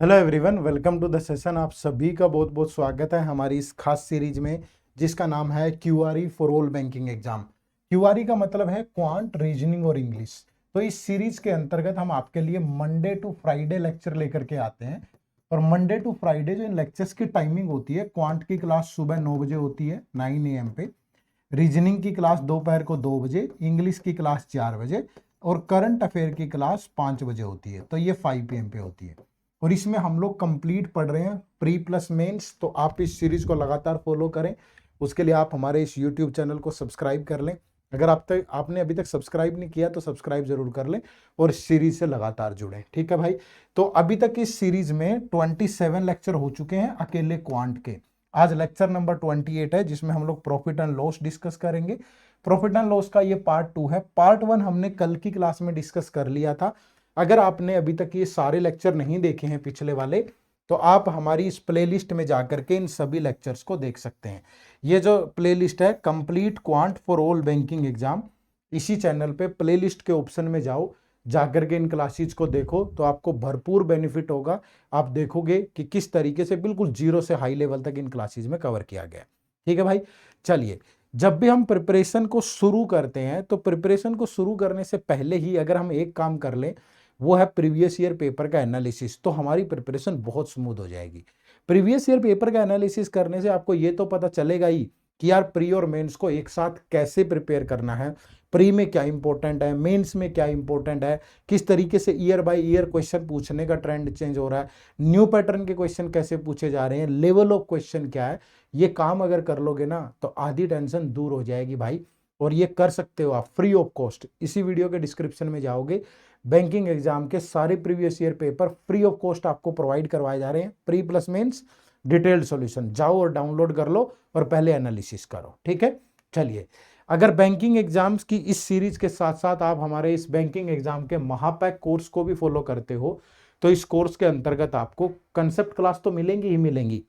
Hello everyone, welcome to the session. आप सभी का बहुत बहुत स्वागत है हमारी इस खास सीरीज में जिसका नाम है क्यूआरई फॉर ऑल बैंकिंग एग्जाम। क्यूआरई का मतलब है क्वांट, रीजनिंग और इंग्लिश। तो इस सीरीज के अंतर्गत हम आपके लिए मंडे टू फ्राइडे लेक्चर लेकर के आते हैं। और मंडे टू फ्राइडे जो इन लेक्चर्स की टाइमिंग होती है, क्वांट की क्लास सुबह 9 बजे होती है 9 AM पे, रीजनिंग की क्लास दोपहर को 2 बजे, इंग्लिश की क्लास 4 बजे और करंट अफेयर की क्लास 5 बजे होती है। तो ये 5 PM पे होती है। और इसमें हम लोग कंप्लीट पढ़ रहे हैं प्री प्लस मेंस। तो आप इस सीरीज को लगातार फॉलो करें, उसके लिए आप हमारे इस यूट्यूब चैनल को सब्सक्राइब कर लें। अगर आपने अभी तक सब्सक्राइब नहीं किया तो सब्सक्राइब जरूर कर लें और इस सीरीज से लगातार जुड़ें। ठीक है भाई। तो अभी तक इस सीरीज में 27 लेक्चर हो चुके हैं अकेले क्वांट के। आज लेक्चर नंबर 28 है जिसमें हम लोग प्रॉफिट एंड लॉस डिस्कस करेंगे। प्रॉफिट एंड लॉस का ये पार्ट 2 है। पार्ट 1 हमने कल की क्लास में डिस्कस कर लिया था। अगर आपने अभी तक ये सारे लेक्चर नहीं देखे हैं पिछले वाले, तो आप हमारी इस प्लेलिस्ट में जाकर के इन सभी लेक्चर्स को देख सकते हैं। ये जो प्लेलिस्ट है complete quant for all banking exam, इसी चैनल पे प्लेलिस्ट के ऑप्शन में जाओ, जाकर के इन क्लासेस को देखो तो आपको भरपूर बेनिफिट होगा। आप देखोगे कि किस तरीके से बिल्कुल जीरो से हाई लेवल तक इन क्लासेस में कवर किया गया। ठीक है भाई। चलिए, जब भी हम प्रिपरेशन को शुरू करते हैं तो प्रिपरेशन को शुरू करने से पहले ही अगर हम एक काम कर लें, वो है प्रीवियस ईयर पेपर का एनालिसिस, तो हमारी प्रिपरेशन बहुत स्मूथ हो जाएगी। प्रीवियस ईयर पेपर का एनालिसिस करने से आपको ये तो पता चलेगा ही कि यार प्री और मेंस को एक साथ कैसे प्रिपेयर करना है, प्री में क्या इंपॉर्टेंट है, मेंस में क्या इंपॉर्टेंट है, किस तरीके से ईयर बाय ईयर क्वेश्चन पूछने का ट्रेंड चेंज हो रहा है, न्यू पैटर्न के क्वेश्चन कैसे पूछे जा रहे हैं, लेवल ऑफ क्वेश्चन क्या है। ये काम अगर कर लोगे ना तो आधी टेंशन दूर हो जाएगी भाई। और ये कर सकते हो आप फ्री ऑफ कॉस्ट। इसी वीडियो के डिस्क्रिप्शन में जाओगे, बैंकिंग एग्जाम के सारे previous year paper free of cost आपको प्रोवाइड करवाए जा रहे हैं। Pre plus mains detailed solution, जाओ और डाउनलोड कर लो और पहले एनालिसिस करो। ठीक है। चलिए, अगर बैंकिंग एग्जाम्स की इस सीरीज के साथ साथ आप हमारे इस बैंकिंग एग्जाम के महापैक कोर्स को भी फॉलो करते हो, तो इस कोर्स के अंतर्गत आपको कंसेप्ट क्लास तो मिलेंगी ही मिलेंगी,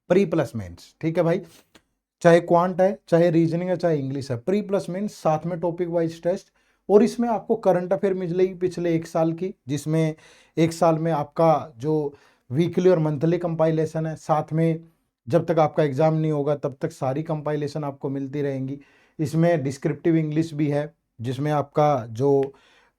प्री प्लस मेंस। ठीक है भाई। चाहे क्वांट है, चाहे रीजनिंग है, चाहे इंग्लिश है, प्री प्लस मेंस, साथ में टॉपिक वाइज टेस्ट। और इसमें आपको करंट अफेयर मिलेगी पिछले एक साल की, जिसमें एक साल में आपका जो वीकली और मंथली कंपाइलेशन है, साथ में जब तक आपका एग्जाम नहीं होगा तब तक सारी कंपाइलेशन आपको मिलती रहेंगी। इसमें डिस्क्रिप्टिव इंग्लिश भी है, जिसमें आपका जो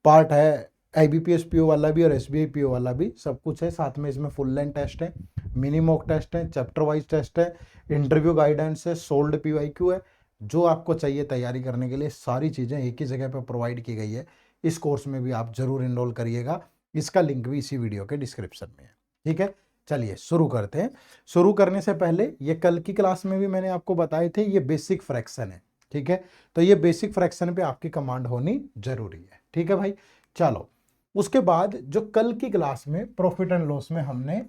पार्ट है IBPS PO वाला भी और SBI PO वाला भी सब कुछ है। साथ में इसमें फुल लेंथ टेस्ट है, मिनी मॉक टेस्ट है, चैप्टर वाइज टेस्ट है, इंटरव्यू गाइडेंस है, सोल्ड PYQ है। जो आपको चाहिए तैयारी करने के लिए सारी चीज़ें एक ही जगह पर प्रोवाइड की गई है। इस कोर्स में भी आप जरूर इनरोल करिएगा, इसका लिंक भी इसी वीडियो के डिस्क्रिप्शन में है। ठीक है। चलिए शुरू करते हैं। शुरू करने से पहले, ये कल की क्लास में भी मैंने आपको बताए थे, ये बेसिक फ्रैक्शन है। ठीक है। तो ये बेसिक फ्रैक्शन पे आपकी कमांड होनी जरूरी है। ठीक है भाई। चलो, उसके बाद जो कल की क्लास में प्रॉफिट एंड लॉस में हमने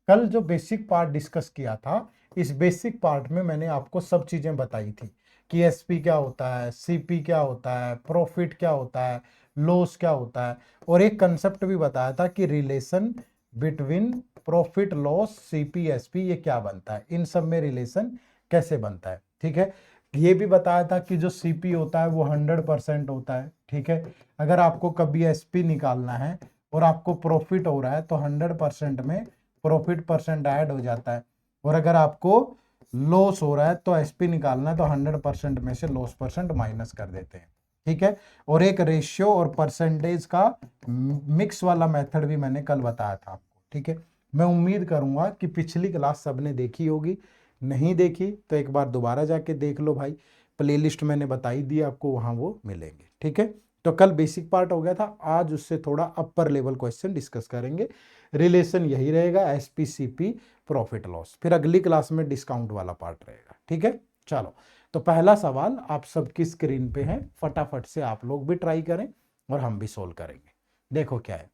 कल जो बेसिक पार्ट डिस्कस किया था, इस बेसिक पार्ट में मैंने आपको सब चीजें बताई थी कि SP क्या होता है, CP क्या होता है, प्रॉफिट क्या होता है, लॉस क्या होता है, और एक कंसेप्ट भी बताया था कि relation between profit, loss, CP, SP ये क्या बनता है, इन सब में रिलेशन कैसे बनता है। ठीक है। ये भी बताया था कि जो CP होता है वो 100% होता है। ठीक है। अगर आपको कभी SP निकालना है और आपको प्रॉफिट हो रहा है तो 100% में प्रॉफिट परसेंट ऐड हो जाता है, और अगर आपको लॉस हो रहा है तो SP निकालना है तो 100% में से लॉस परसेंट माइनस कर देते हैं। ठीक है। और एक रेशियो और परसेंटेज का मिक्स वाला मेथड भी मैंने कल बताया था आपको। ठीक है। मैं उम्मीद करूंगा कि पिछली क्लास सबने देखी होगी, नहीं देखी तो एक बार दोबारा जाके देख लो भाई, प्लेलिस्ट मैंने बताई दी आपको, वहां वो मिलेंगे। ठीक है। तो कल बेसिक पार्ट हो गया था, आज उससे थोड़ा अपर लेवल क्वेश्चन डिस्कस करेंगे। रिलेशन यही रहेगा SP CP प्रॉफिट लॉस, फिर अगली क्लास में डिस्काउंट वाला पार्ट रहेगा। ठीक है। चलो, तो पहला सवाल आप सबकी स्क्रीन पे है, फटाफट से आप लोग भी ट्राई करें और हम भी सोल्व करेंगे। देखो क्या है।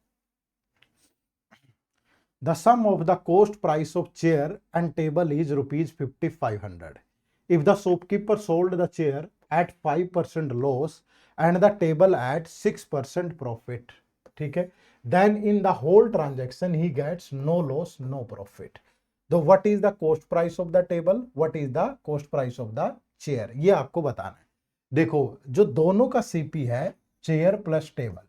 The sum of the cost price of chair and table is rupees 5500. If the shopkeeper sold the chair at 5% loss and the table at 6% profit, ठीक है, then in the whole transaction he gets no loss, no profit. So what is the cost price of the table? What is the cost price of the chair? ये आपको बताना है। देखो, जो दोनों का CP है, चेयर प्लस टेबल,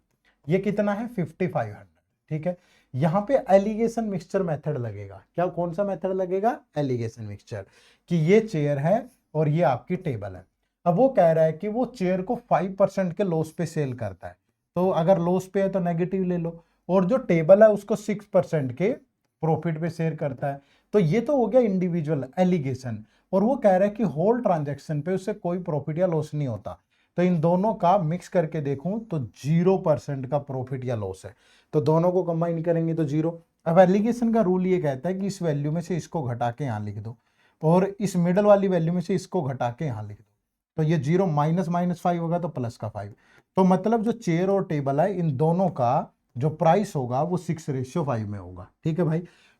ये कितना है 5500। ठीक है। यहाँ पे एलिगेशन मिक्सचर मेथड लगेगा। क्या, कौन सा मेथड लगेगा? एलिगेशन मिक्सचर, कि ये चेयर है और ये आपकी टेबल है। अब वो कह रहा है कि वो चेयर को 5% के लॉस पे सेल करता है, तो अगर लॉस पे है तो नेगेटिव ले लो, और जो टेबल है उसको 6% के प्रॉफिट पे शेयर करता है। तो ये तो हो गया इंडिविजुअल एलिगेशन, और वो कह रहा है कि होल ट्रांजैक्शन पे उससे कोई प्रॉफिट या लॉस नहीं होता। तो इन दोनों का मिक्स करके देखूं तो 0% का प्रॉफिट या लॉस है, तो दोनों को कंबाइन करेंगे तो 0। अब एलिगेशन का रूल ये कहता है कि इस वैल्यू में से इसको घटा के यहां लिख दो, और इस मिडल वाली वैल्यू में से इसको घटा के यहां लिख दो, तो ये 0 माइनस माइनस 5 होगा तो प्लस का 5। तो मतलब जो चेयर और टेबल है इन दोनों का जो प्राइस होगा वो 6:5 में होगा। ठीक है भाई,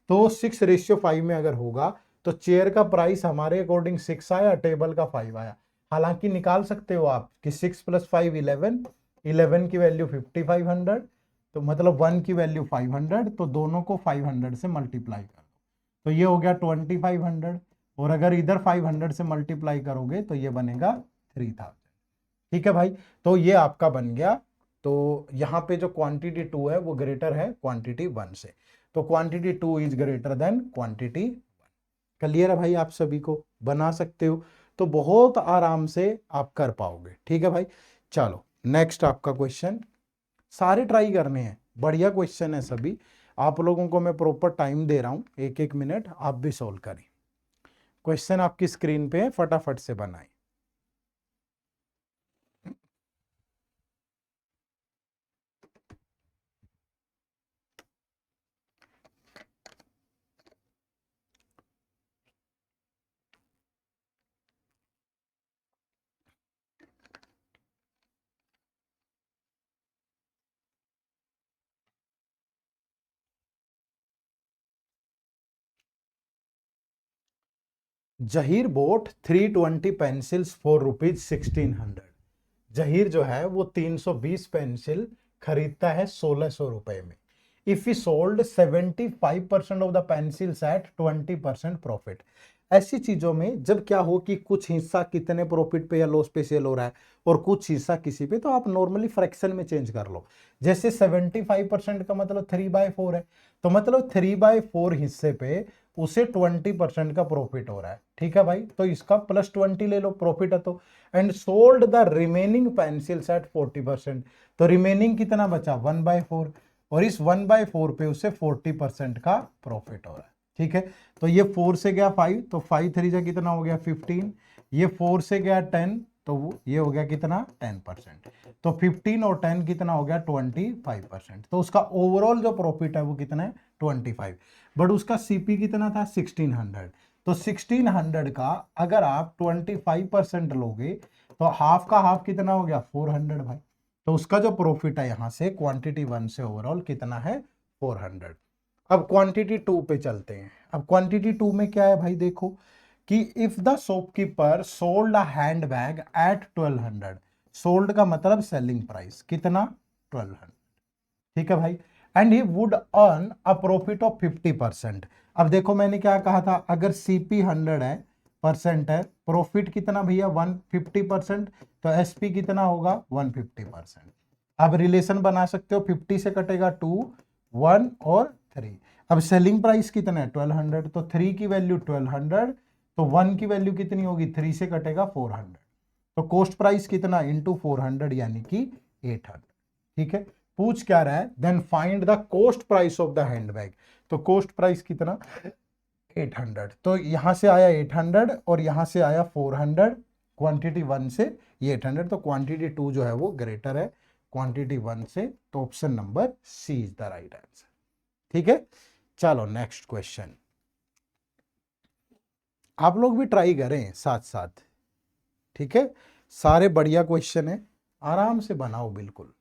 तो 6:5 में अगर होगा तो चेयर का प्राइस हमारे अकॉर्डिंग 6 आया, टेबल का 5 आया। हालांकि निकाल सकते हो आप कि 6 + 5 11, 11 की वैल्यू 5500, तो मतलब 1 की वैल्यू 500, तो दोनों को 500 से मल्टीप्लाई कर दो, तो ये हो गया 2500, और अगर इधर 500 से मल्टीप्लाई करोगे तो ये बनेगा 3000। ठीक है भाई, तो ये आपका बन गया। तो यहाँ पे जो क्वांटिटी 2 है वो ग्रेटर है क्वांटिटी 1 से, तो quantity 2 is greater than quantity 1। Clear है भाई, आप सभी को बना सकते हो, तो बहुत आराम से आप कर पाओगे। ठीक है भाई, चलो नेक्स्ट आपका क्वेश्चन, सारे ट्राई करने हैं, बढ़िया क्वेश्चन है सभी, आप लोगों को मैं प्रॉपर टाइम दे रहा हूं, 1-1 मिनट आप भी सोल्व करें। क्वेश्चन आपकी स्क्रीन पे है, फटाफट से बनाएं। Zaheer boat 320 pencils for ₹1600। Zaheer जो है वो 320 पेंसिल खरीदता है 1600 रुपए में। If he sold 75% of the pencils at 20% profit. ऐसी चीजों में जब क्या हो कि कुछ हिस्सा कितने प्रॉफिट पे या लॉस पे सेल हो रहा है और कुछ हिस्सा किसी पे, तो आप नॉर्मली फ्रैक्शन में चेंज कर लो। जैसे 75% का मतलब 3/4 है, तो मतलब 3/4 हिस्से पे उसे 20% का प्रॉफिट हो रहा है। ठीक है भाई, तो इसका +20 ले लो, प्रॉफिट है तो। And sold the remaining pencils at 40%, तो रिमेनिंग कितना बचा? 1/4, और इस 1/4 पे उसे 40% का प्रॉफिट हो रहा है। ठीक है, तो ये 4 से गया 5, तो 5 3 जा कितना हो गया 15, ये 4 से गया 10, तो ये हो गया कितना 10%, तो 15 और 10 कितना हो गया 25%, तो उसका ओवरऑल जो प्रॉफिट है वो कितना है 25। बट उसका सीपी कितना था 1600, तो 1600 का अगर आप 25% लोगे तो हाफ का हाफ कितना हो गया 400 भाई, तो उसका जो प्रॉफिट है यहां से क्वांटिटी 1 से ओवरऑल कितना है 400। अब क्वांटिटी 2 पे चलते हैं। अब क्वांटिटी 2 में क्या है भाई, देखो कि if the shopkeeper sold a handbag at 1200, sold का मतलब सेलिंग प्राइस कितना 1200। ठीक है भाई, and he would earn a profit of 50%। अब देखो मैंने क्या कहा था, अगर सीपी 100 है परसेंट है, प्रॉफिट कितना भैया 150%, तो एसपी कितना होगा 150%। अब रिलेशन बना सकते हो, 50 से कटेगा 2, 1 और 3। अब सेलिंग प्राइस कितना है 1200, तो 3 की वैल्यू 1200, तो 1 की वैल्यू कितनी होगी, 3 से कटेगा 400, तो कॉस्ट प्राइस कितना इंटू 400 यानी कि 800। ठीक है, पूछ क्या रहा है, then find the cost price of the handbag, तो कॉस्ट प्राइस कितना 800, तो यहां से आया 800 और यहां से आया 400, क्वांटिटी 1 से ये 800, तो क्वांटिटी 2 जो है वो ग्रेटर है क्वांटिटी 1 से, तो option number C is the right answer. ठीक है, चलो नेक्स्ट क्वेश्चन, आप लोग भी ट्राई करें साथ साथ। ठीक है, सारे बढ़िया क्वेश्चन है, आराम से बनाओ बिल्कुल।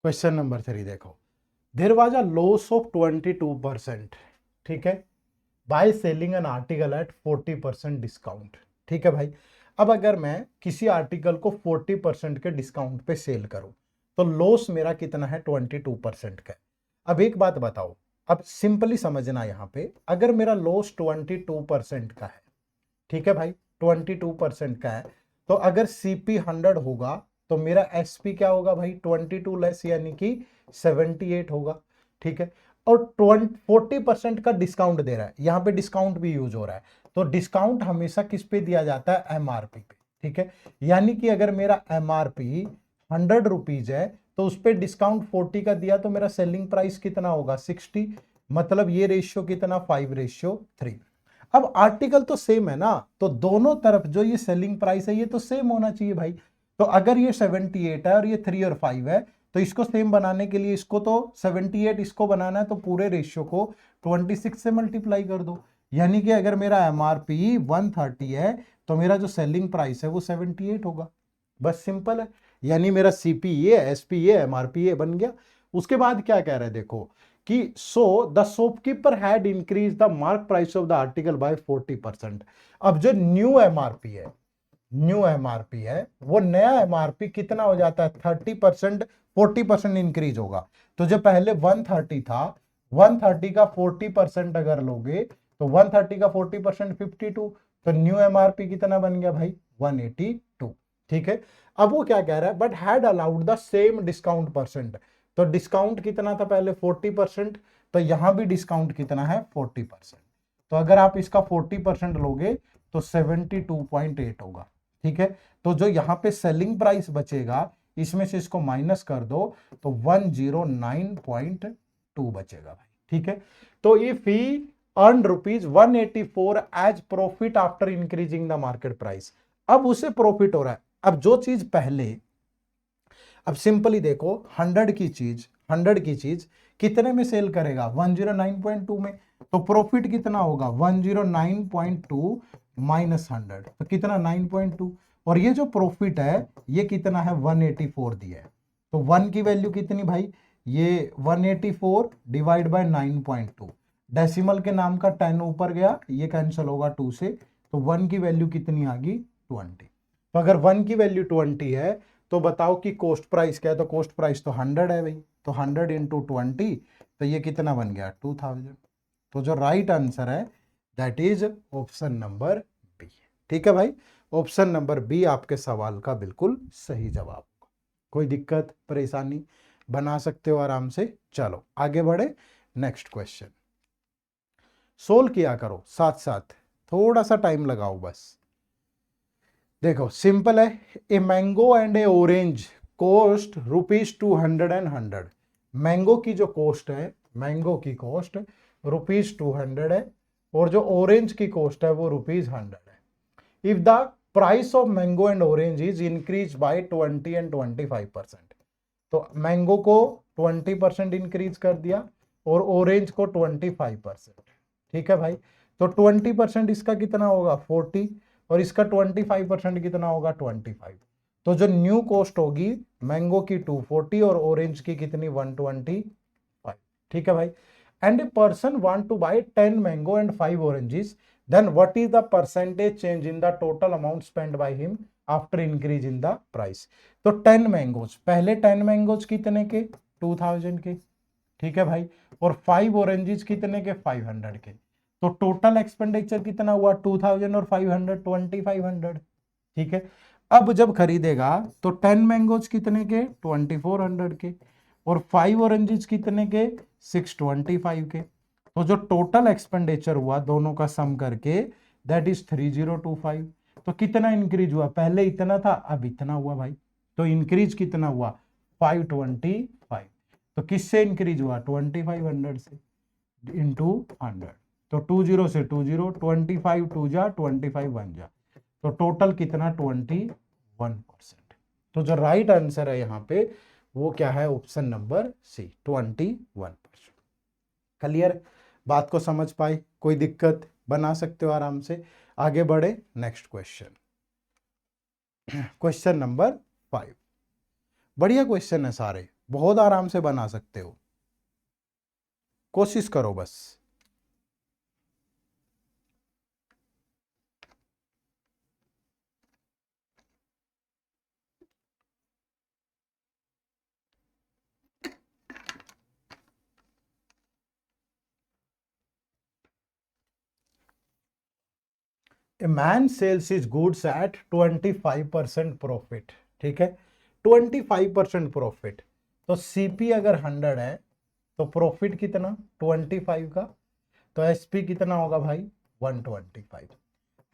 क्वेश्चन नंबर 3 देखो, there was a loss of 22%, ठीक है, by selling an article at 40% discount. ठीक है भाई, अब अगर मैं किसी आर्टिकल को 40% के डिस्काउंट पे सेल करूं तो लॉस मेरा कितना है, 22% का है। अब एक बात बताओ, अब सिंपली समझना यहां पे, अगर मेरा लॉस 22% का है, ठीक है भाई, 22% का है, तो अगर सीपी 100 होगा तो मेरा एसपी क्या होगा भाई, 22 लेस यानी कि 78 होगा। ठीक है, और 40% का डिस्काउंट दे रहा है, यहां पे डिस्काउंट भी यूज हो रहा है, तो डिस्काउंट हमेशा किस पे दिया जाता है, एमआरपी पे। ठीक है, यानी कि अगर मेरा एमआरपी 100 रुपीज है तो उस पर डिस्काउंट 40 का दिया तो मेरा सेलिंग प्राइस कितना होगा, 60। मतलब ये रेशियो कितना, 5:3। अब आर्टिकल तो सेम है ना, तो दोनों तरफ जो ये सेलिंग प्राइस है ये तो सेम होना चाहिए भाई। तो अगर ये 78 है और ये 3 और 5 है, तो इसको सेम बनाने के लिए इसको तो 78 इसको बनाना है, तो पूरे रेशियो को 26 से मल्टीप्लाई कर दो। यानी कि अगर मेरा एमआरपी 130 है तो मेरा जो सेलिंग प्राइस है वो 78 होगा। बस सिंपल है, यानी मेरा सीपी ये, एसपी ये, एमआरपी ये बन गया। उसके बाद क्या कह रहे हैं देखो कि so the shopkeeper had increase the mark price of the article by 40%। अब जो न्यू एमआरपी है, न्यू एमआरपी है, वो नया एमआरपी कितना हो जाता है, 30%, 40% इंक्रीज होगा। तो जो पहले 130 था, 130 का 40% अगर लोगे तो 130 का 40% 52, तो न्यू एमआरपी कितना बन गया भाई, 182। ठीक है, अब वो क्या कह रहा है, but had allowed the same discount percent. तो डिस्काउंट कितना था पहले, 40%, तो यहां भी डिस्काउंट कितना है, 40%। तो अगर आप इसका 40% लोगे तो 72.8 होगा। ठीक है, तो जो यहां पे सेलिंग प्राइस बचेगा इसमें से इसको माइनस कर दो तो 109.2 बचेगा भाई। ठीक है, तो if he earn ₹184 as profit after increasing the market price, अब उसे प्रॉफिट हो रहा है। अब जो चीज पहले, अब सिंपली देखो, 100 की चीज कितने में सेल करेगा, 109.2 में, तो प्रॉफिट कितना होगा, 109.2 माइनस 100, तो कितना, 9.2। और ये जो प्रॉफिट है ये कितना है, 184 दिया है, तो 1 की वैल्यू कितनी भाई, ये 184 डिवाइड बाय 9.2, डेसिमल के नाम का 10 ऊपर गया, ये कैंसिल होगा 2 से, तो 1 की वैल्यू कितनी आ गई, 20। तो अगर 1 की वैल्यू 20 है तो बताओ कि कॉस्ट प्राइस क्या है, तो कॉस्ट प्राइस तो 100 है भाई, तो 100 इंटू 20, तो ये कितना बन गया, 2000। तो जो राइट आंसर है that is option number B. ठीक है भाई, ऑप्शन नंबर बी आपके सवाल का बिल्कुल सही जवाब। कोई दिक्कत परेशानी, बना सकते हो आराम से। चलो आगे बढ़े, नेक्स्ट क्वेश्चन सोल्व किया करो, साथ साथ थोड़ा सा टाइम लगाओ बस। देखो सिंपल है, a mango and A orange cost ₹200 and 100। Mango की जो कॉस्ट है, मैंगो की कॉस्ट ₹200 है, और जो ऑरेंज की कॉस्ट है वो ₹100 है। If the price of mango and orange is increase by 20 and 25%, तो मैंगो को 20% इंक्रीज कर दिया और ऑरेंज को 25%। ठीक है भाई, तो 20% इसका कितना होगा, 40, और इसका 25% कितना होगा, 25। तो जो न्यू कॉस्ट होगी मैंगो की 240 और ऑरेंज की कितनी, 125। ठीक है भाई, and a person want to buy 10 mango and 5 oranges, then what is the percentage change in the total amount spend by him after increase in the price. तो 10 mangoes, पहले 10 मैंगोज कितने के, 2000 के। ठीक है भाई, और 5 ऑरेंजेस कितने के, 500 के। तो टोटल एक्सपेंडिचर कितना हुआ, 2000 और 500, 2500। ठीक है, अब जब खरीदेगा तो 10 मैंगोज कितने के, 2400 के, और 5 ऑरेंजेस कितने के, 625 के। तो जो टोटल एक्सपेंडिचर हुआ दोनों का सम करके दैट इज 3025। तो कितना इंक्रीज हुआ, पहले इतना था अब इतना हुआ भाई, तो इंक्रीज कितना हुआ, 525। तो किससे इंक्रीज हुआ, 2500 से, इंटू 100। तो 20 से 20, 25 टू जा 25 1 जा, तो टोटल कितना, 21%। तो जो राइट आंसर है यहां पे वो क्या है, ऑप्शन नंबर सी, 21%। क्लियर, बात को समझ पाए, कोई दिक्कत, बना सकते हो आराम से। आगे बढ़े, नेक्स्ट क्वेश्चन, क्वेश्चन नंबर 5। बढ़िया क्वेश्चन है सारे, बहुत आराम से बना सकते हो, कोशिश करो बस। A man sells is goods at 25% profit, ठीक है, 25% प्रॉफिट। तो सीपी अगर 100 है तो प्रॉफिट कितना 25 का, तो एसपी कितना होगा भाई 125।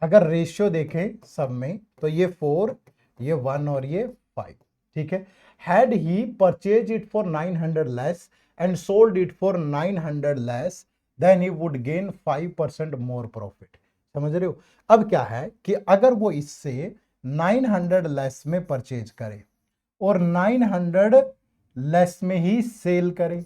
अगर रेशियो देखें सब में तो ये 4, ये 1 और ये 5, ठीक है। Had he purchase it for 900 less and sold it for 900 less then he would gain 5% more profit. समझ रहे हो? अब क्या है कि अगर वो इससे 900 लेस में परचेज करे और 900 लेस में ही सेल करे,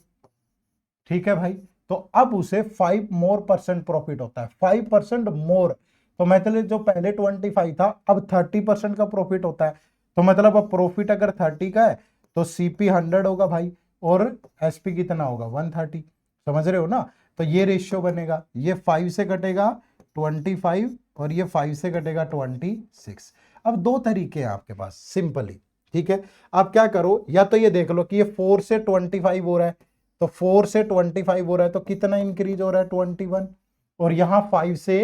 ठीक है भाई, तो अब उसे 5% प्रॉफिट होता है, 5% मोर। तो मतलब जो पहले 25 था अब 30% का प्रॉफिट होता है। तो मतलब अब प्रॉफिट अगर 30 का है तो सीपी 100 होगा भाई और एसपी कितना होगा 130। समझ रहे हो ना? तो ये रेशियो बनेगा, ये 5 से कटेगा 25 और ये 5 से कटेगा 26। अब दो तरीके हैं आपके पास सिंपली, ठीक है। आप क्या करो, या तो ये देख लो कि ये 4 से 25 हो रहा है, तो 4 से 25 हो रहा है तो कितना इंक्रीज हो रहा है 21, और यहां 5 से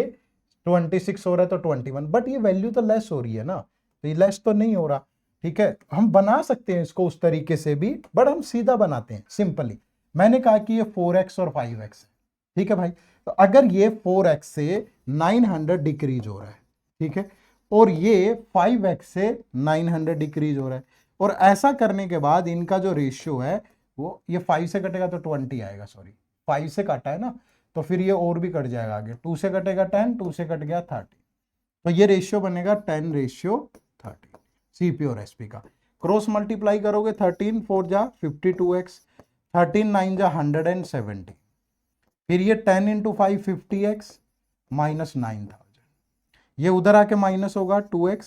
26 हो रहा है तो 21, बट ये वैल्यू तो लेस हो रही है ना, तो ये लेस तो नहीं हो रहा, ठीक है। हम बना सकते हैं इसको उस तरीके से भी, बट हम सीधा बनाते हैं सिंपली। मैंने कहा कि ये 4x और 5x है, ठीक है भाई। तो अगर ये 4x से 900 डिक्रीज हो रहा है, ठीक है, और ये 5x से 900 डिक्रीज हो रहा है, और ऐसा करने के बाद इनका जो रेशियो है वो, ये 5 से कटेगा तो 20 आएगा, सॉरी 5 से काटा है ना, तो फिर ये और भी कट जाएगा आगे, 2 से कटेगा 10, 2 से कट गया 30, तो ये रेशियो बनेगा 10:30 सीपी और एसपी का। क्रॉस मल्टीप्लाई करोगे 13 4 जा 52x, 13 9 जा 170, फिर ये 10 इंटू 5 50x माइनस 9000, ये उधर आके माइनस होगा 2x,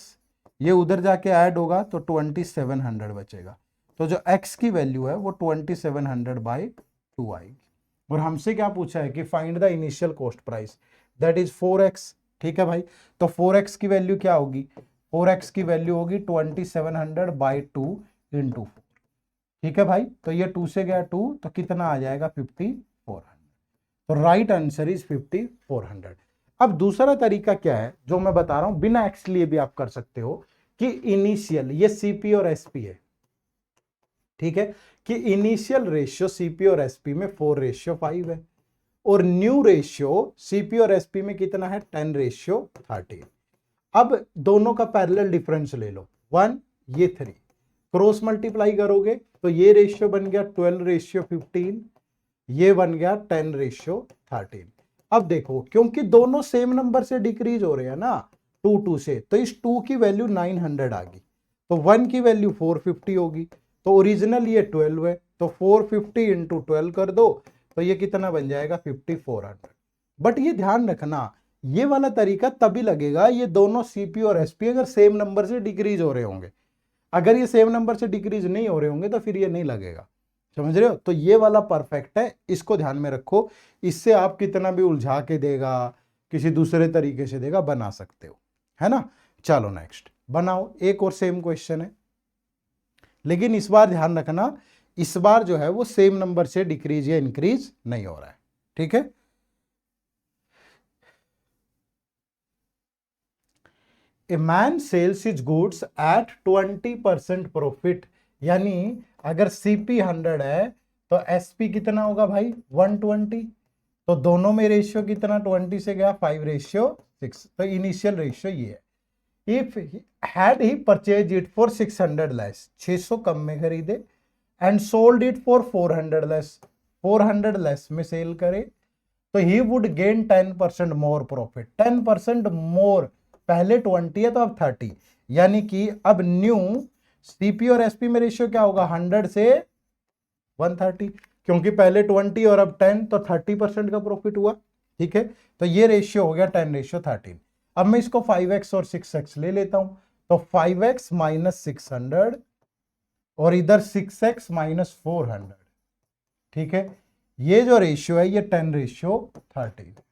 ये उधर जाके ऐड होगा तो 2700 बचेगा। तो जो x की वैल्यू है वो 2700/2 आएगी। और हमसे क्या पूछा है कि find the initial cost price, that is 4x, ठीक है भाई। तो 4x की वैल्यू क्या होगी, 4x की वैल्यू होगी 2700/2 इंटू 4, ठीक है भाई। तो ये 2 से गया 2, तो कितना आ जाएगा 5400। तो राइट आंसर इज 5400। अब दूसरा तरीका क्या है जो मैं बता रहा हूं, बिना एक्स लिए भी आप कर सकते हो, कि इनिशियल, ये सीपी और एसपी है, ठीक है, कि इनिशियल रेशियो सीपी और एसपी में 4:5 है, और न्यू रेशियो सीपी और एसपी में कितना है 10:30। अब दोनों का पैरेलल डिफरेंस ले लो, 1 ये 3, क्रॉस मल्टीप्लाई करोगे तो ये रेशियो बन गया 12:15, ये बन गया 10:13। अब देखो क्योंकि दोनों सेम नंबर से डिक्रीज हो रहे हैं ना 2 2 से, तो इस 2 की वैल्यू 900 आ गई, तो 1 की वैल्यू 450 होगी, तो ओरिजिनल ये 12 है, तो 450 इंटू 12 कर दो तो ये कितना बन जाएगा 5400। बट ये ध्यान रखना, ये वाला तरीका तभी लगेगा ये दोनों सीपी और एसपी अगर सेम नंबर से डिक्रीज हो रहे होंगे, अगर ये सेम नंबर से डिक्रीज नहीं हो रहे होंगे तो फिर ये नहीं लगेगा। समझ रहे हो? तो ये वाला परफेक्ट है, इसको ध्यान में रखो, इससे आप कितना भी उलझा के देगा, किसी दूसरे तरीके से देगा, बना सकते हो, है ना। चलो नेक्स्ट बनाओ, एक और सेम क्वेश्चन है, लेकिन इस बार ध्यान रखना, इस बार जो है वो सेम नंबर से डिक्रीज या इंक्रीज नहीं हो रहा है, ठीक है। ए man sales his goods at 20% profit, यानी अगर सीपी 100 है तो एसपी कितना होगा भाई 120, तो दोनों में रेशियो कितना 20 से गया 5:6, तो इनिशियल रेशियो ये है। If had he purchase it for 600 less, 600 कम में खरीदे, and sold it for 400 less, 400 less में सेल करे, तो ही वुड गेन 10% मोर प्रॉफिट, 10% मोर, पहले 20 है तो अब 30, यानी कि अब न्यू सीपी और एसपी में रेशियो क्या होगा 100 से 130, क्योंकि पहले 20 और अब 10, तो 30% का प्रॉफिट हुआ, ठीक है। तो ये रेशियो हो गया 10:13। अब मैं इसको 5x और 6x ले लेता हूं, तो 5x माइनस 600 और इधर 6x माइनस 400, ठीक है। ये जो रेशियो है ये 10:13,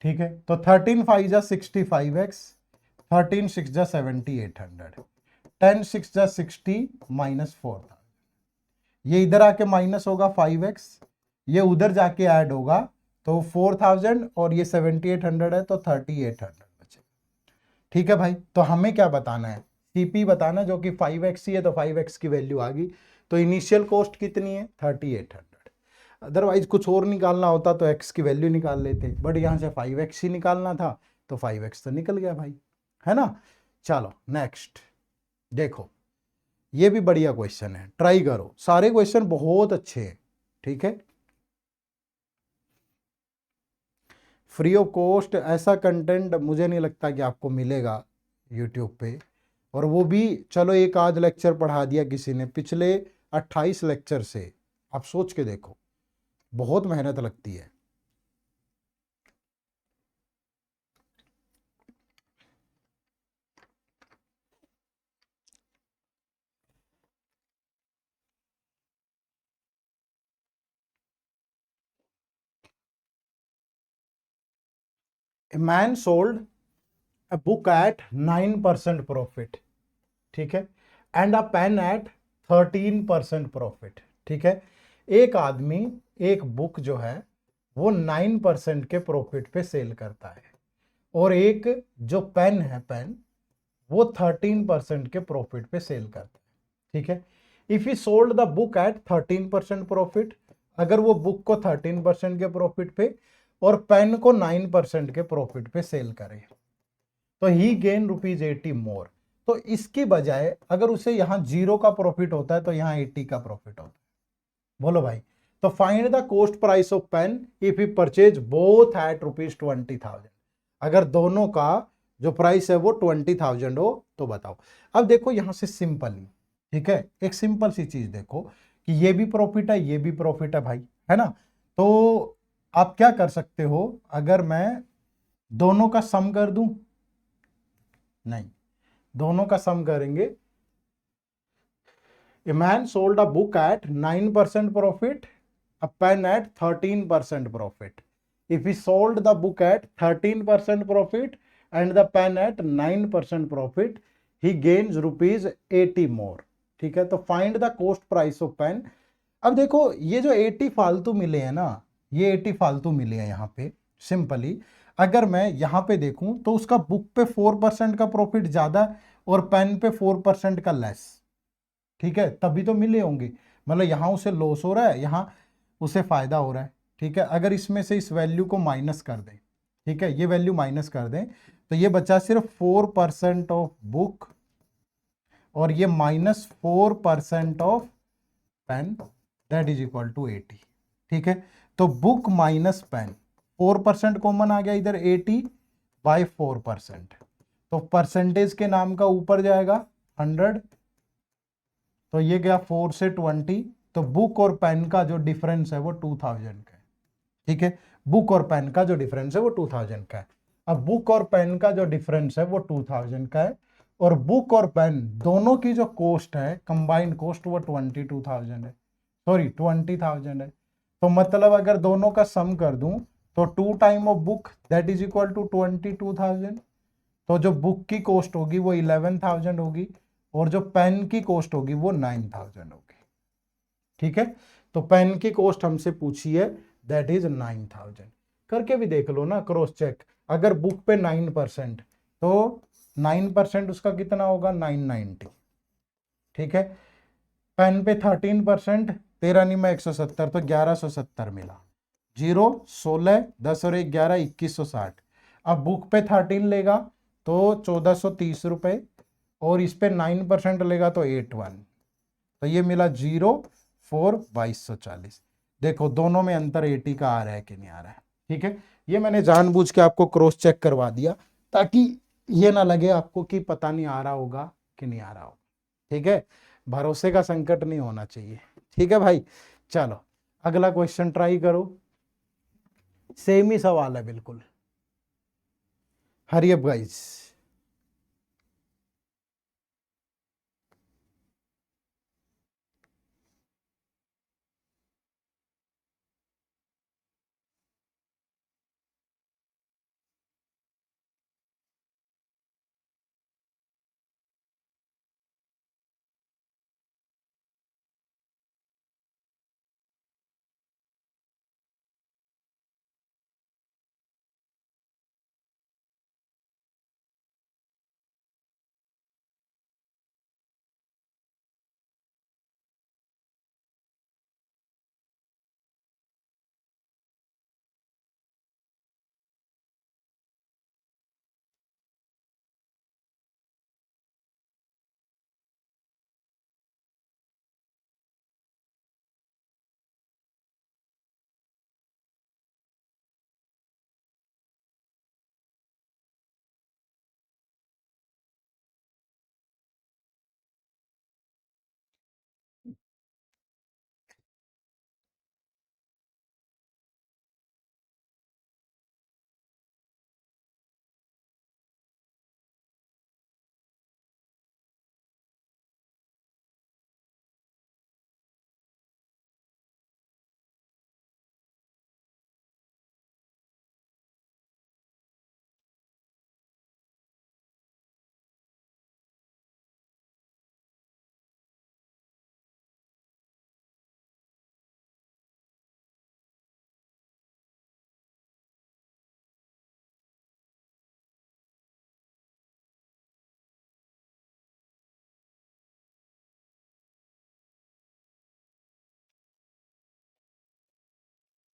ठीक है। तो 13 5 जा 65x, 13 6 जा 7800, 10 6 जा 60 माइनस 4000, ये इधर आके माइनस होगा 5x, ये उधर जाके ऐड होगा तो 4000 और ये 7800 है तो 3800 बचे, ठीक है भाई। तो हमें क्या बताना है, सीपी बताना, जो कि 5x ही है तो 5x की वैल्यू आ गई। तो इनिशियल कॉस्ट कितनी है 3800, अदरवाइज कुछ और निकालना होता तो x की वैल्यू निकाल लेते, बट यहां से 5x ही निकालना था तो 5x तो निकल गया भाई, है ना। चलो नेक्स्ट देखो, ये भी बढ़िया क्वेश्चन है, ट्राई करो, सारे क्वेश्चन बहुत अच्छे हैं, ठीक है। फ्री ऑफ कॉस्ट ऐसा कंटेंट मुझे नहीं लगता कि आपको मिलेगा यूट्यूब पे, और वो भी चलो एक आध लेक्चर पढ़ा दिया किसी ने, पिछले 28 लेक्चर से आप सोच के देखो, बहुत मेहनत लगती है। A man sold a book at 9% profit, ठीक है, and a pen eight 13% profit, ठीक है। एक आदमी एक बुक जो है वो 9% के प्रॉफिट पे सेल करता है, और एक जो पेन है पेन वो 13% के प्रॉफिट पे सेल करता है, ठीक है। If he sold the book at 13% profit, अगर वो बुक को 13% के प्रॉफिट पे और पेन को 9% के प्रॉफिट पे सेल करे तो ही गेन ₹80 मोर। तो इसकी बजाय अगर उसे यहां 0 का प्रॉफिट होता है तो यहां 80 का प्रॉफिट होता है, बोलो भाई। तो find the cost price of pen if you purchase both at ₹20,000, अगर दोनों का जो प्राइस है वो 20,000 हो तो बताओ। अब देखो यहां से सिंपली, ठीक है, एक सिंपल सी चीज देखो कि ये भी प्रॉफिट है ये भी प्रॉफिट है भाई, है ना। तो आप क्या कर सकते हो, अगर मैं दोनों का सम कर दूं, नहीं, दोनों का सम करेंगे। A man sold a book at 9% profit, a pen at 13% profit. If he sold the book at 13% profit and the pen at 9% profit, he gains ₹80 more, ठीक है। तो find the cost price of pen. अब देखो ये जो 80 फालतू मिले हैं ना, ये 80 फालतू मिले हैं यहाँ पे, सिंपली अगर मैं यहाँ पे देखूं तो उसका बुक पे 4% का प्रॉफिट ज्यादा और पेन पे 4% का लेस, ठीक है, तभी तो मिले होंगे। मतलब यहां उसे लॉस हो रहा है, यहां उसे फायदा हो रहा है, ठीक है। अगर इसमें से इस वैल्यू को माइनस कर दें, ठीक है, ये वैल्यू माइनस कर दें तो ये बचा सिर्फ 4% ऑफ बुक और ये -4% of pen, that is equal to 80, ठीक है। तो बुक माइनस पेन, 4% कॉमन आ गया इधर, 80/4%, तो परसेंटेज के नाम का ऊपर जाएगा 100, तो ये गया 4 से 20, तो बुक और पेन का जो डिफरेंस है वो 2000 का है, ठीक है। बुक और पेन का जो डिफरेंस है वो 2000 का है। अब बुक और पेन का जो डिफरेंस है वो 2000 का है, और बुक और पेन दोनों की जो कॉस्ट है कंबाइंड कॉस्ट वो 22,000 है, सॉरी 20,000 है। तो मतलब अगर दोनों का सम कर दूं तो 2 time of book that is equal to 22,000, तो जो बुक की कॉस्ट होगी वो 11,000 होगी और जो पेन की कॉस्ट होगी वो 9,000 होगी, ठीक है। तो पेन की कॉस्ट हमसे पूछी है, दैट इज 9,000। करके भी देख लो ना, क्रॉस चेक, अगर बुक पे 9% तो 9% उसका कितना होगा 990, ठीक है। पेन पे 13%, 13 नहीं में 170 तो 1170 मिला, 0 16 10 और 1 11 2160। अब बुक पे 13 लेगा तो 1430 रुपए, और इस पे 9% लेगा तो 81, तो ये मिला 0 4 2240। देखो दोनों में अंतर 80 का आ रहा है कि नहीं आ रहा है, ठीक है। ये मैंने जानबूझ के आपको क्रॉस चेक करवा दिया ताकि ये ना लगे आपको कि पता नहीं आ रहा होगा कि नहीं आ रहा होगा, ठीक है। भरोसे का संकट नहीं होना चाहिए, ठीक है भाई। चलो अगला क्वेश्चन ट्राई करो, सेम ही सवाल है बिल्कुल, hurry up guys.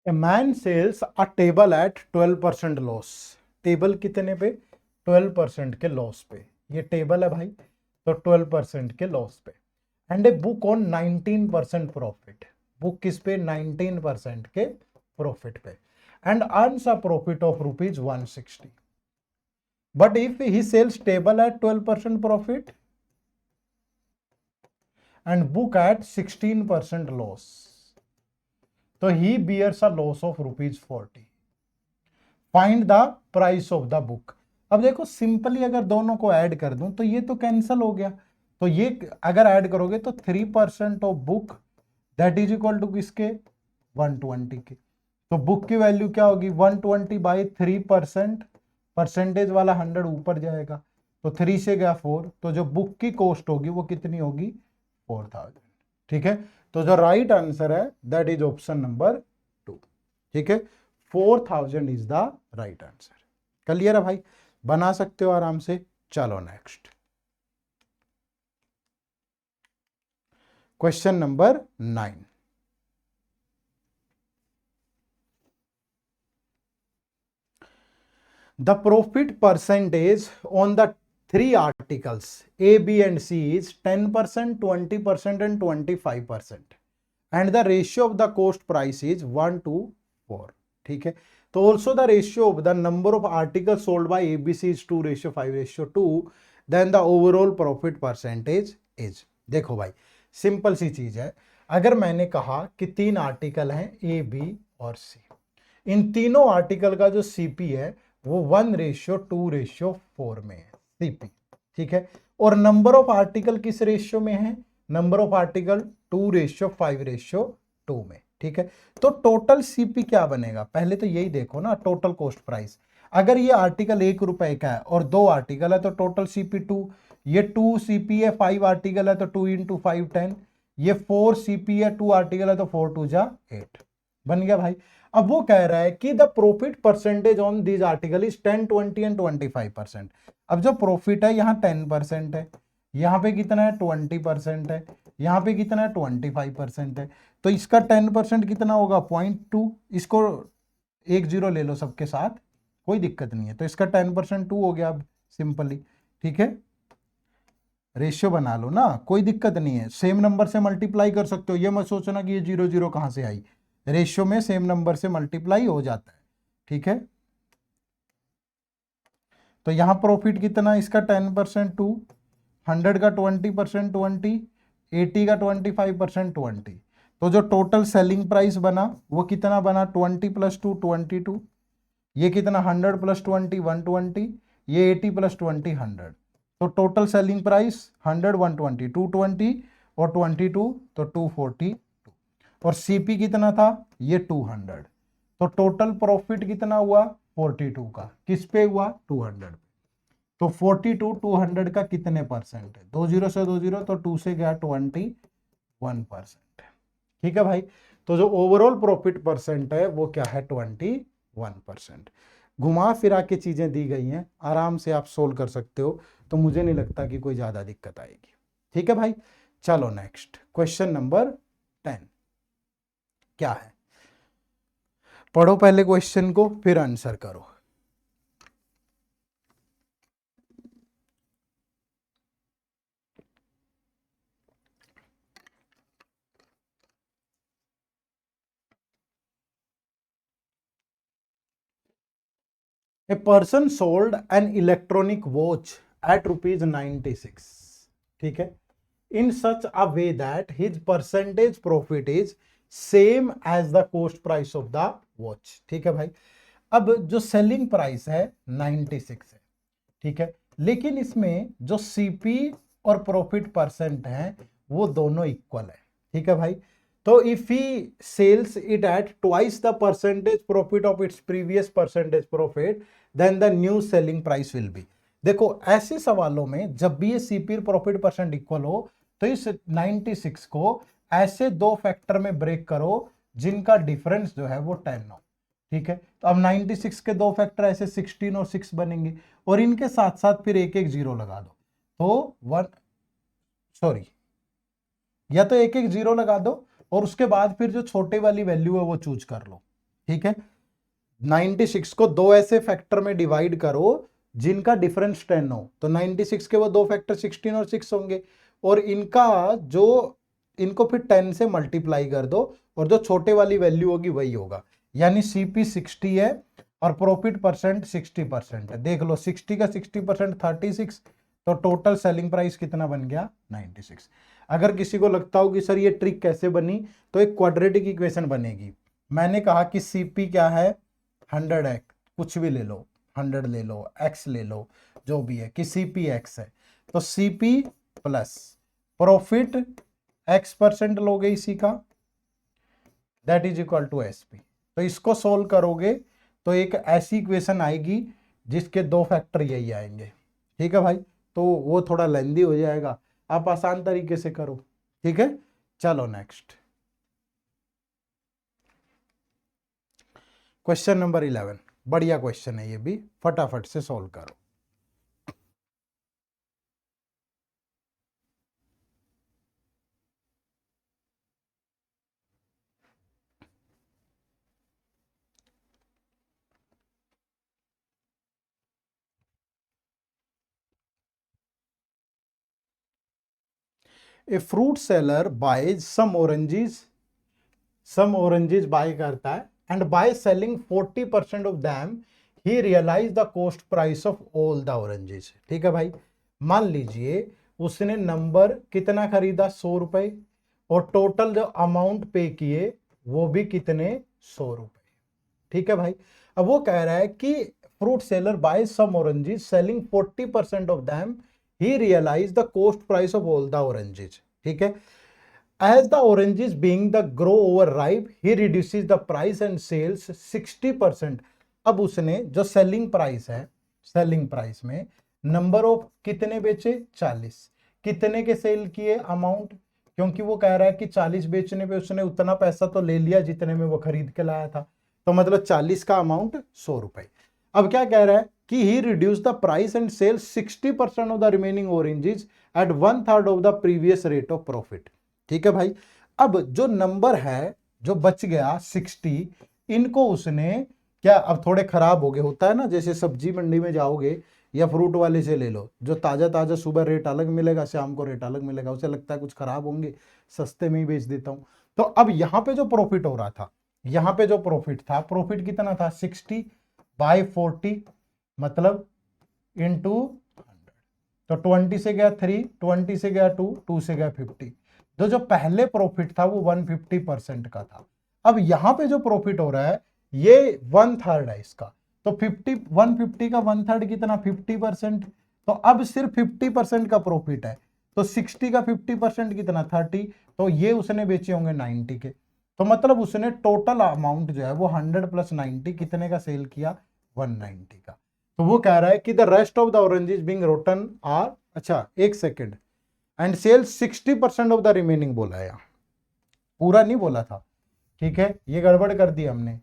A man sells a table at 12% loss. Table कितने पे? 12% के लॉस पे। ये टेबल है भाई, तो 12% के लॉस पे। And a book on 19% profit. Book किस पे? 19% के प्रॉफिट पे। And earns a profit of ₹160। But if he sells table at 12% profit and book at 16% loss, तो he bears a loss of ₹40। Find the price of the book. अब देखो simply अगर दोनों को ऐड कर दूं तो ये तो कैंसिल हो गया, तो ये अगर ऐड करोगे तो 3% of book that is equal to किसके? 120 के। तो बुक की वैल्यू क्या होगी? 120/3%, परसेंटेज वाला 100 ऊपर जाएगा, तो 3 से गया 4, तो जो बुक की कॉस्ट होगी वो कितनी होगी? 4000। ठीक है, तो जो राइट आंसर है दैट इज ऑप्शन नंबर 2। ठीक है, 4000 is the right answer. Clear है भाई? बना सकते हो आराम से। चलो next question number 9। The profit percentage on the three articles A, B and C is 10%, 20% and 25%. And the ratio of the cost price is 1:4. ठीक है, तो also the ratio of the number of articles sold by ABC is 2:5:2. Then the overall profit percentage is। देखो भाई simple सी चीज है, अगर मैंने कहा कि 3 आर्टिकल हैं A, B और C, इन तीनों आर्टिकल का जो सीपी है वो 1:2:4 में है सीपी। ठीक है, और नंबर ऑफ आर्टिकल किस रेशियो में है? नंबर ऑफ आर्टिकल 2:5:2 में। ठीक है, तो टोटल सीपी क्या बनेगा? पहले तो यही देखो ना, टोटल कॉस्ट प्राइस। अगर ये आर्टिकल ₹1 का है और 2 आर्टिकल है तो टोटल सीपी 2। ये 2 सीपी है, 5 आर्टिकल है तो 2 × 5 10। ये 4 सीपी है, 2 आर्टिकल है तो 4 2 जा 8। बन गया भाई। अब वो कह रहा है कि the profit percentage on this article is 10, 20 and 25%। अब जो प्रॉफिट है यहाँ 10% है, यहाँ पे कितना है? 20% है, यहाँ पे कितना है? 25% है। तो इसका 10% कितना होगा? 0.2। इसको 10 ले लो सबके साथ, कोई दिक्कत नहीं है। तो इसका 10% 2 हो गया अब सिंपली। ठीक है, रेशियो बना लो ना, कोई दिक्कत नहीं है। सेम नंबर से मल्टीप्लाई कर सकते हो, ये मत सोचना कि ये 0 0 कहां से आई। रेशियो में सेम नंबर से मल्टीप्लाई हो जाता है। ठीक है, तो यहां प्रॉफिट कितना? इसका 10% 2, 100 का 20% 20, 80 का 25% 20। तो जो टोटल सेलिंग प्राइस बना वो कितना बना? 20 + 2 22। ये कितना? 100 + 20 120। ये 80 + 20 100। तो टोटल सेलिंग प्राइस 100 120 220 और 22 तो 242। और सीपी कितना था? ये 200। तो टोटल प्रॉफिट कितना हुआ? 42 का। किस पे हुआ? 200। तो 42 200 का कितने परसेंट है? 20 से 20 तो 2 से गया 21%। ठीक है भाई, तो जो ओवरऑल प्रॉफिट परसेंट है वो क्या है? 21%। घुमा फिरा के चीजें दी गई हैं, आराम से आप सोल्व कर सकते हो, तो मुझे नहीं लगता कि कोई ज्यादा दिक्कत आएगी। ठीक है भाई, चलो नेक्स्ट क्वेश्चन नंबर 10 क्या है? पढ़ो पहले क्वेश्चन को फिर आंसर करो। A person sold an electronic watch at ₹96। ठीक है, in such a way that his percentage profit is same as the cost price of the watch. ठीक है भाई, अब जो सेलिंग प्राइस है 96 है। ठीक है, लेकिन इसमें जो सीपी और प्रॉफिट परसेंट है वो दोनों इक्वल है। ठीक है भाई, तो if he sells it at twice the percentage profit of its previous percentage profit then the new selling price will be. देखो ऐसे सवालों में जब भी ये सीपी प्रॉफिट परसेंट इक्वल हो तो इस 96 को ऐसे दो फैक्टर में ब्रेक करो जिनका डिफरेंस जो है वो 10 हो। ठीक है, तो अब 96 के दो फैक्टर ऐसे 16 और 6 बनेंगे, और इनके साथ साथ फिर एक एक जीरो लगा दो, तो या तो एक एक जीरो लगा दो और उसके बाद फिर जो छोटे वाली वैल्यू है वो चूज कर लो। ठीक है, 96 को दो ऐसे फैक्टर में डिवाइड करो जिनका डिफरेंस 10 हो, तो 96 के वो दो फैक्टर 16 और 6 होंगे, और इनको फिर 10 से मल्टीप्लाई कर दो और जो छोटे वाली वैल्यू होगी वही होगा, यानी सीपी 60 है और प्रॉफिट परसेंट 60% है। देख लो 60 का 60% 36, तो टोटल सेलिंग प्राइस कितना बन गया 96। अगर किसी को लगता हो कि सर ये ट्रिक कैसे बनी, तो एक क्वाड्रेटिक इक्वेशन बनेगी। मैंने कहा कि सीपी क्या है 100x, कुछ भी ले लो, 100 ले लो, x ले लो, जो भी है, कि सीपी x है, तो सीपी प्लस प्रॉफिट x% लोगे इसी का, that is equal to SP. तो इसको सोल्व करोगे तो एक ऐसी इक्वेशन आएगी जिसके दो फैक्टर यही आएंगे। ठीक है भाई, तो वो थोड़ा लेंदी हो जाएगा, आप आसान तरीके से करो। ठीक है, चलो नेक्स्ट क्वेश्चन नंबर 11। बढ़िया क्वेश्चन है ये भी, फटाफट से सॉल्व करो। A fruit seller buys some oranges buy करता है, and by selling 40% of them he realise the cost price of all the oranges. ठीक है भाई, मान लीजिए उसने नंबर कितना खरीदा 100 रुपए, और टोटल जो अमाउंट पे किए वो भी कितने 100 रुपए। ठीक है भाई, अब वो कह रहा है कि fruit seller buy some oranges selling 40% of them he realise the cost price of all the oranges. ठीक है, as the oranges being the grow over ripe he reduces the price and sells 60%। अब उसने जो selling price है, selling price में number of कितने बेचे 40, कितने के सेल किए अमाउंट, क्योंकि वो कह रहा है कि 40 बेचने पे उसने उतना पैसा तो ले लिया जितने में वो खरीद के लाया था, तो मतलब 40 का अमाउंट 100 रुपए। अब क्या कह रहा है कि he reduce the price and sell 60% of the remaining oranges at 1/3 of the previous rate of profit. ठीक है भाई, अब जो नंबर है जो बच गया 60, इनको उसने क्या, अब थोड़े खराब हो गए, होता है ना, जैसे सब्जी मंडी में जाओगे या फ्रूट वाले से ले लो, जो ताजा ताजा सुबह रेट अलग मिलेगा, शाम को रेट अलग मिलेगा, उसे लगता है कुछ खराब होंगे, सस्ते में ही बेच देता हूं। तो अब यहां पे जो प्रॉफिट हो रहा था, यहां पे जो प्रॉफिट था, प्रॉफिट कितना था 60 बाय 40 मतलब इंटू 100, तो 20 से गया 3, 20 से गया 2, 2 से गया 50। जो पहले प्रॉफिट था वो 150% का था। अब यहां पे जो प्रॉफिट हो रहा है ये 1/3 है इसका, तो 150 का 1/3 कितना 50%, तो अब सिर्फ 50% का प्रॉफिट है, तो 60 का 50% कितना 30, तो ये उसने बेचे होंगे 90 के, तो मतलब उसने टोटल अमाउंट जो है वो 100 + 90 कितने का सेल किया 190 का। तो वो कह रहा है कि the rest of the oranges being rotten are, अच्छा एक second, and sell 60% of the remaining बोला है, पूरा नहीं बोला था। ठीक है, ये गड़बड़ कर दी हमने,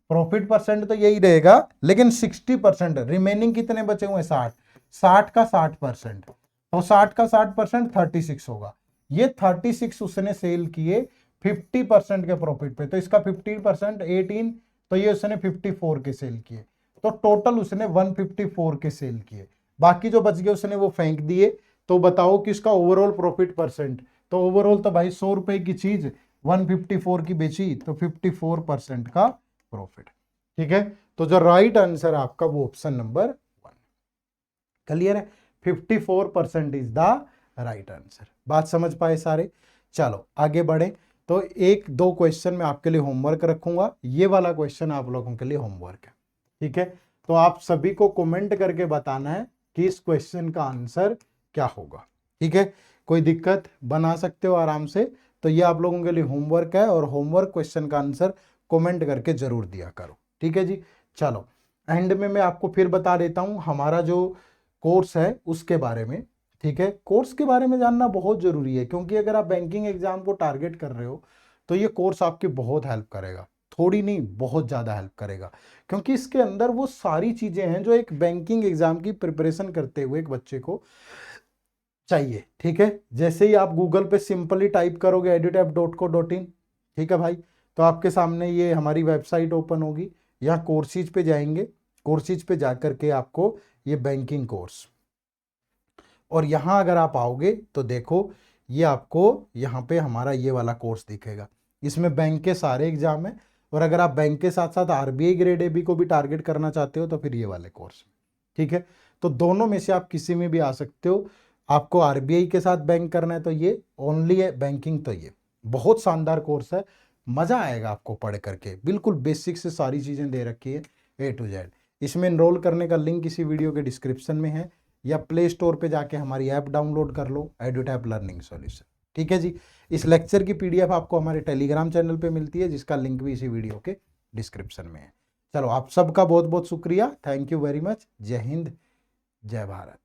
प्रॉफिट परसेंट तो यही रहेगा, लेकिन 60% रिमेनिंग कितने बचे हुए 60, 60 का 60%, तो 60 का 60% 36 होगा, ये 36 उसने सेल किए 50% के प्रॉफिट पे, तो इसका 50% 18, तो ये उसने 54 के सेल किए, तो टोटल उसने 154 के सेल किए, बाकी जो बच गए उसने वो फेंक दिए। तो बताओ कि इसका ओवरऑल प्रॉफिट परसेंट, तो ओवरऑल तो भाई 100 रुपए की चीज 154 की बेची, तो 54% का प्रॉफिट। ठीक है, तो जो राइट आंसर है आपका वो ऑप्शन नंबर 1। क्लियर है, 54% इज द राइट आंसर। बात समझ पाए सारे? चलो आगे बढ़े, तो एक दो क्वेश्चन मैं आपके लिए होमवर्क रखूंगा, ये वाला क्वेश्चन आप लोगों के लिए होमवर्क है। ठीक है, तो आप सभी को कमेंट करके बताना है कि इस क्वेश्चन का आंसर क्या होगा। ठीक है, कोई दिक्कत, बना सकते हो आराम से, तो ये आप लोगों के लिए होमवर्क है, और होमवर्क क्वेश्चन का आंसर कमेंट करके जरूर दिया करो। ठीक है जी, चलो एंड में मैं आपको फिर बता देता हूं हमारा जो कोर्स है उसके बारे में। ठीक है, कोर्स के बारे में जानना बहुत जरूरी है, क्योंकि अगर आप बैंकिंग एग्जाम को टारगेट कर रहे हो तो ये कोर्स आपकी बहुत हेल्प करेगा, थोड़ी नहीं बहुत ज्यादा हेल्प करेगा, क्योंकि इसके अंदर वो सारी चीजें हैं जो एक बैंकिंग एग्जाम की प्रिपरेशन करते हुए एक बच्चे को चाहिए। ठीक है, जैसे ही आप गूगल पे सिंपली टाइप करोगे edutap.co.in, ठीक है भाई, तो आपके सामने ये हमारी वेबसाइट ओपन होगी, यहाँ कोर्सेज पे जाएंगे, कोर्सेज पे जा करके आपको ये बैंकिंग कोर्स, और यहाँ अगर आप आओगे तो देखो ये आपको यहाँ पे हमारा ये वाला कोर्स दिखेगा। इसमें बैंक के सारे एग्जाम है, और अगर आप बैंक के साथ साथ आरबीआई ग्रेड ए बी को भी टारगेट करना चाहते हो तो फिर ये वाले कोर्स, ठीक है। तो दोनों में से आप किसी में भी आ सकते हो। आपको आरबीआई के साथ बैंक करना है तो ये ओनली है, बैंकिंग तो ये बहुत शानदार कोर्स है, मजा आएगा आपको पढ़ करके। बिल्कुल बेसिक से सारी चीजें दे रखी है A to Z। इसमें एनरोल करने का लिंक इसी वीडियो के डिस्क्रिप्शन में है, या प्ले स्टोर पे जाके हमारी ऐप डाउनलोड कर लो, एडुटैप लर्निंग सॉल्यूशन, ठीक है जी। इस लेक्चर की पीडीएफ आपको हमारे टेलीग्राम चैनल पे मिलती है, जिसका लिंक भी इसी वीडियो के डिस्क्रिप्शन में है। चलो, आप सबका बहुत बहुत शुक्रिया, थैंक यू वेरी मच। जय हिंद, जय भारत।